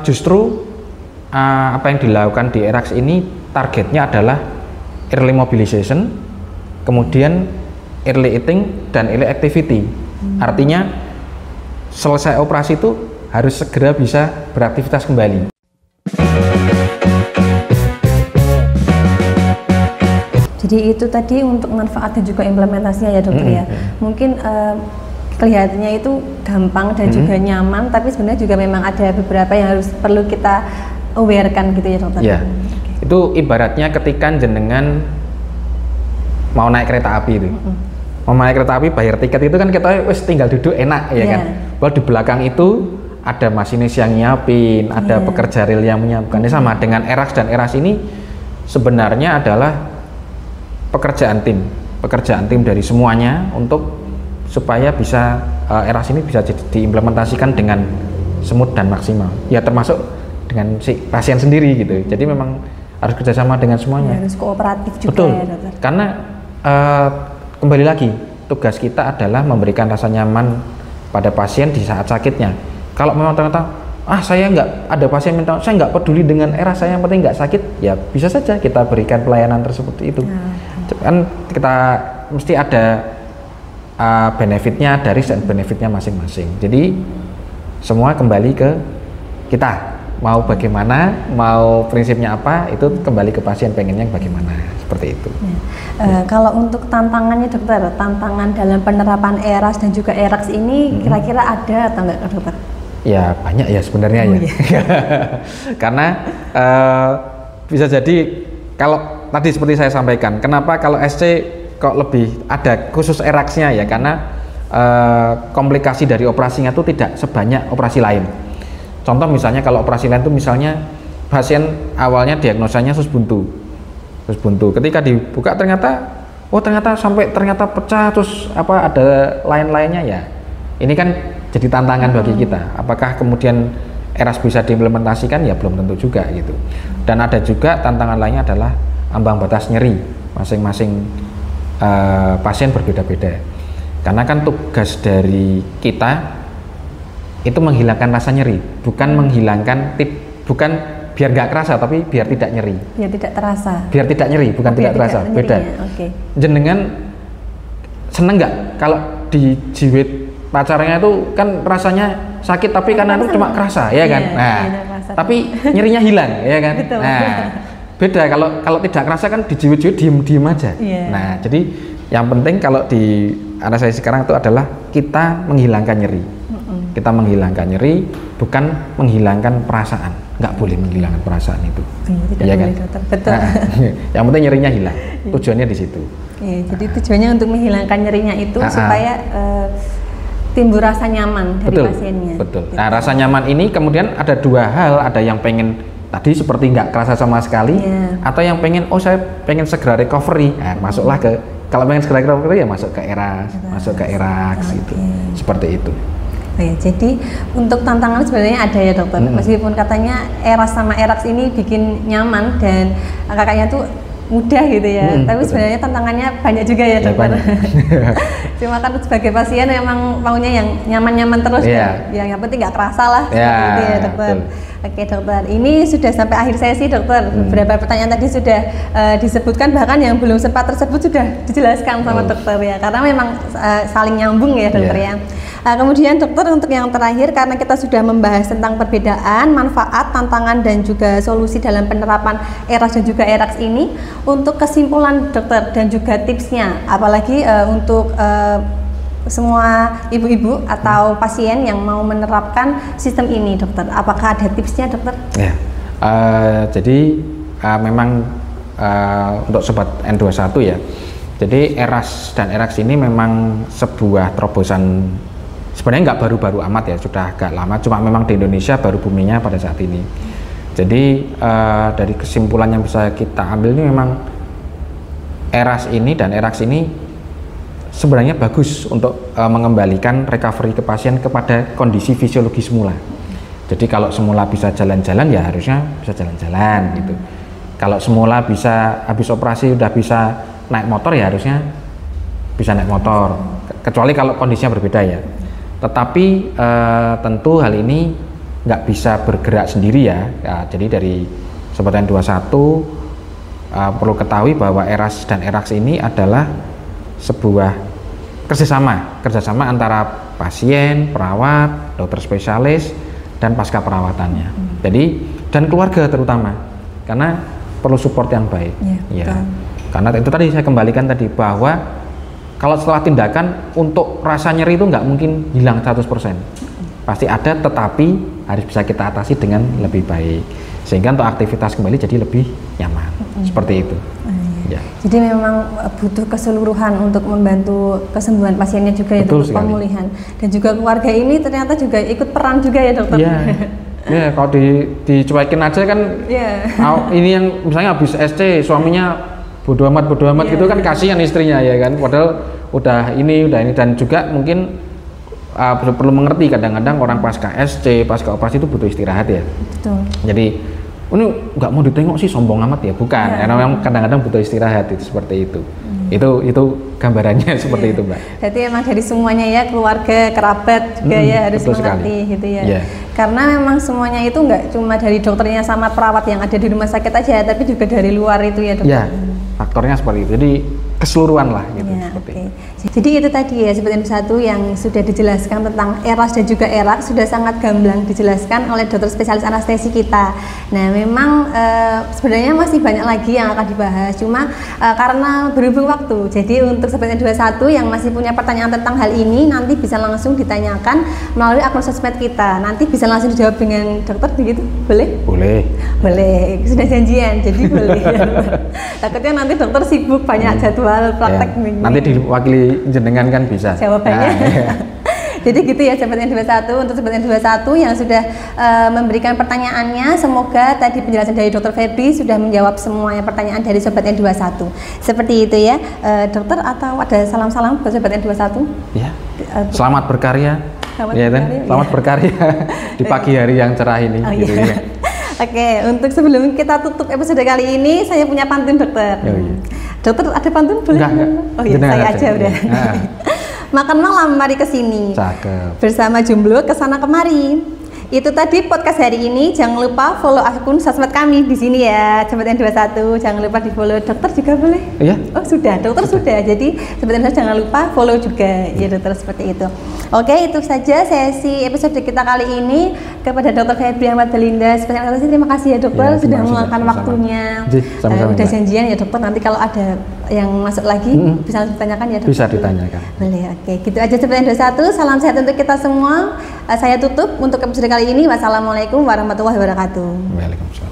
Justru apa yang dilakukan di ERAX ini targetnya adalah early mobilization, kemudian early eating dan early activity. Artinya selesai operasi itu harus segera bisa beraktivitas kembali. Jadi itu tadi untuk manfaat dan juga implementasinya ya dokter ya. Mungkin kelihatannya itu gampang dan juga nyaman, tapi sebenarnya juga memang ada beberapa yang harus perlu kita aware-kan gitu ya dokter. Ya, itu ibaratnya ketika jenengan mau naik kereta api itu. Mau naik kereta api bayar tiket itu kan kita wis tinggal duduk enak ya kan. Bahwa di belakang itu ada masinis yang nyiapin, ada pekerja rel yang menyiapkan. Ini sama dengan ERAX dan ERAS ini sebenarnya adalah pekerjaan tim dari semuanya untuk supaya bisa ERAS ini bisa diimplementasikan dengan smooth dan maksimal. Ya termasuk dengan si pasien sendiri gitu. Jadi memang harus kerjasama dengan semuanya. Harus kooperatif juga. Betul. Ya dokter. Karena kembali lagi tugas kita adalah memberikan rasa nyaman pada pasien di saat sakitnya. Kalau memang ternyata saya nggak ada pasien minta, saya nggak peduli dengan ERAS, saya yang penting nggak sakit, ya bisa saja kita berikan pelayanan tersebut itu. Kan kita mesti ada benefitnya dari dan benefitnya masing-masing. Jadi semua kembali ke kita, mau bagaimana, mau prinsipnya apa, itu kembali ke pasien pengennya bagaimana, seperti itu. Kalau untuk tantangannya dokter, tantangan dalam penerapan ERAS dan juga ERAX ini kira-kira ada atau enggak dokter? Ya banyak ya sebenarnya ya. Karena bisa jadi kalau tadi seperti saya sampaikan, kenapa kalau SC kok lebih ada khusus ERAX-nya ya, karena komplikasi dari operasinya itu tidak sebanyak operasi lain. Contoh misalnya kalau operasi lain itu misalnya pasien awalnya diagnosanya usus buntu. Ketika dibuka ternyata sampai ternyata pecah, terus ada lain-lainnya ya. Ini kan jadi tantangan bagi kita. Apakah kemudian ERAS bisa diimplementasikan? Ya belum tentu juga gitu. Dan ada juga tantangan lainnya adalah ambang batas nyeri. Masing-masing pasien berbeda-beda. Karena kan tugas dari kita itu menghilangkan rasa nyeri, bukan menghilangkan bukan biar nggak kerasa, tapi biar tidak nyeri. Biar tidak terasa. Biar tidak nyeri, bukan tidak terasa. Beda. Jenengan seneng nggak kalau dijiwit pacarnya itu kan rasanya sakit, tapi karena itu cuma kerasa ya kan. Tapi nyerinya hilang ya kan. Beda kalau tidak kerasa kan dijiwit-jiwit diem aja. Nah jadi yang penting kalau di anestesi sekarang itu adalah kita menghilangkan nyeri. Kita menghilangkan nyeri, bukan menghilangkan perasaan. Nggak boleh menghilangkan perasaan itu. Tidak boleh, dokter. Betul. Yang penting nyerinya hilang. Tujuannya di situ. Jadi tujuannya untuk menghilangkan nyerinya itu supaya timbul rasa nyaman dari pasiennya. Betul. Nah, rasa nyaman ini kemudian ada dua hal, ada yang pengen tadi seperti nggak kerasa sama sekali, atau yang pengen saya pengen segera recovery. Masuklah ke, kalau pengen segera recovery ya masuk ke ERAS, masuk ke ERAX gitu. Seperti itu. Jadi untuk tantangan sebenarnya ada ya dokter. Meskipun katanya ERAS sama ERAX ini bikin nyaman dan kakaknya tuh mudah gitu ya, tapi sebenarnya tantangannya banyak juga ya dokter. Cuma kan sebagai pasien memang maunya yang nyaman-nyaman terus yang penting nggak kerasa lah seperti itu ya dokter. Oke dokter, ini sudah sampai akhir sesi dokter. Beberapa pertanyaan tadi sudah disebutkan, bahkan yang belum sempat tersebut sudah dijelaskan sama dokter ya, karena memang saling nyambung ya dokter ya. Kemudian dokter, untuk yang terakhir, karena kita sudah membahas tentang perbedaan, manfaat, tantangan dan juga solusi dalam penerapan ERAS dan juga ERAX ini, untuk kesimpulan dokter dan juga tipsnya, apalagi untuk semua ibu-ibu atau pasien yang mau menerapkan sistem ini dokter, apakah ada tipsnya dokter? Ya, jadi memang untuk sobat N21 ya, jadi ERAS dan ERAX ini memang sebuah terobosan, sebenarnya nggak baru-baru amat ya, sudah agak lama, cuma memang di Indonesia baru boomingnya pada saat ini. Jadi dari kesimpulan yang bisa kita ambil ini memang ERAS ini dan ERAX ini sebenarnya bagus untuk mengembalikan recovery ke pasien kepada kondisi fisiologis semula. Jadi kalau semula bisa jalan-jalan ya harusnya bisa jalan-jalan gitu. Kalau semula bisa habis operasi udah bisa naik motor ya harusnya bisa naik motor. Kecuali kalau kondisinya berbeda ya. Tetapi tentu hal ini nggak bisa bergerak sendiri ya. Jadi dari Sobat N21 perlu ketahui bahwa ERAS dan ERAKS ini adalah sebuah kerjasama antara pasien, perawat, dokter spesialis, dan pasca perawatannya. Jadi dan keluarga terutama, karena perlu support yang baik. Ya. Karena itu tadi saya kembalikan tadi bahwa kalau setelah tindakan untuk rasa nyeri itu nggak mungkin hilang 100%. Pasti ada, tetapi harus bisa kita atasi dengan lebih baik. Sehingga untuk aktivitas kembali jadi lebih nyaman. Seperti itu. Ya. Jadi memang butuh keseluruhan untuk membantu kesembuhan pasiennya juga ya, untuk pemulihan. Dan juga keluarga ini ternyata juga ikut peran juga ya dokter. Iya. Ya, kalau dicuekin aja kan. Ini yang misalnya habis SC suaminya bodo amat gitu kan, kasihan istrinya ya kan, padahal udah ini dan juga mungkin perlu mengerti kadang-kadang orang pasca SC, pasca operasi itu butuh istirahat ya. Betul. Jadi ini nggak mau ditengok sih sombong amat ya, bukan, karena memang kadang-kadang butuh istirahat, itu seperti itu. Itu gambarannya seperti itu, Mbak. Berarti emang dari semuanya ya, keluarga, kerabat juga ya harus mengerti gitu ya. Karena memang semuanya itu nggak cuma dari dokternya sama perawat yang ada di rumah sakit aja, tapi juga dari luar itu ya dokter. Faktornya seperti itu. Jadi keseluruhan lah gitu. Jadi itu tadi ya Sobat N21 yang sudah dijelaskan tentang ERAS dan juga ERAKS, sudah sangat gamblang dijelaskan oleh dokter spesialis anestesi kita. Nah memang sebenarnya masih banyak lagi yang akan dibahas, cuma karena berhubung waktu, jadi untuk Sobat N21 yang masih punya pertanyaan tentang hal ini nanti bisa langsung ditanyakan melalui akun sosmed kita, nanti bisa langsung dijawab dengan dokter begitu, boleh? Boleh, sudah janjian, jadi boleh. Takutnya nanti dokter sibuk banyak jadwal praktek nanti diwakili jenengan kan bisa jawabannya. Jadi gitu ya Sobat N21, untuk Sobat N21 yang sudah memberikan pertanyaannya, semoga tadi penjelasan dari Dr. Febri sudah menjawab semuanya pertanyaan dari Sobat N21. Seperti itu ya, dokter, atau ada salam-salam buat Sobat N21? Ya, selamat berkarya. Selamat berkarya di pagi hari yang cerah ini. Oke, untuk sebelum kita tutup episode kali ini, saya punya pantun dokter. Dokter ada pantun boleh? Enggak. Oh iya, saya aja udah. Makan malam mari kesini. Cakep. Bersama jomblo kesana kemari. Itu tadi podcast hari ini. Jangan lupa follow akun sosmed kami di sini ya, Sobat N21. Jangan lupa di follow. Dokter juga boleh? Iya. Oh sudah, dokter sudah. Jadi Sobat N21 jangan lupa follow juga ya dokter, seperti itu. Oke, itu saja sesi episode kita kali ini. Kepada Dr. Febri Ahmad Belinda, spesialis terima kasih ya dokter, sudah meluangkan waktunya. Udah janjian ya dokter, nanti kalau ada yang masuk lagi bisa ditanyakan ya dokter. Bisa ditanyakan. Boleh, oke. Gitu aja Sobat N21. Salam sehat untuk kita semua. Saya tutup untuk episode kali ini. Wassalamualaikum warahmatullahi wabarakatuh. Waalaikumsalam.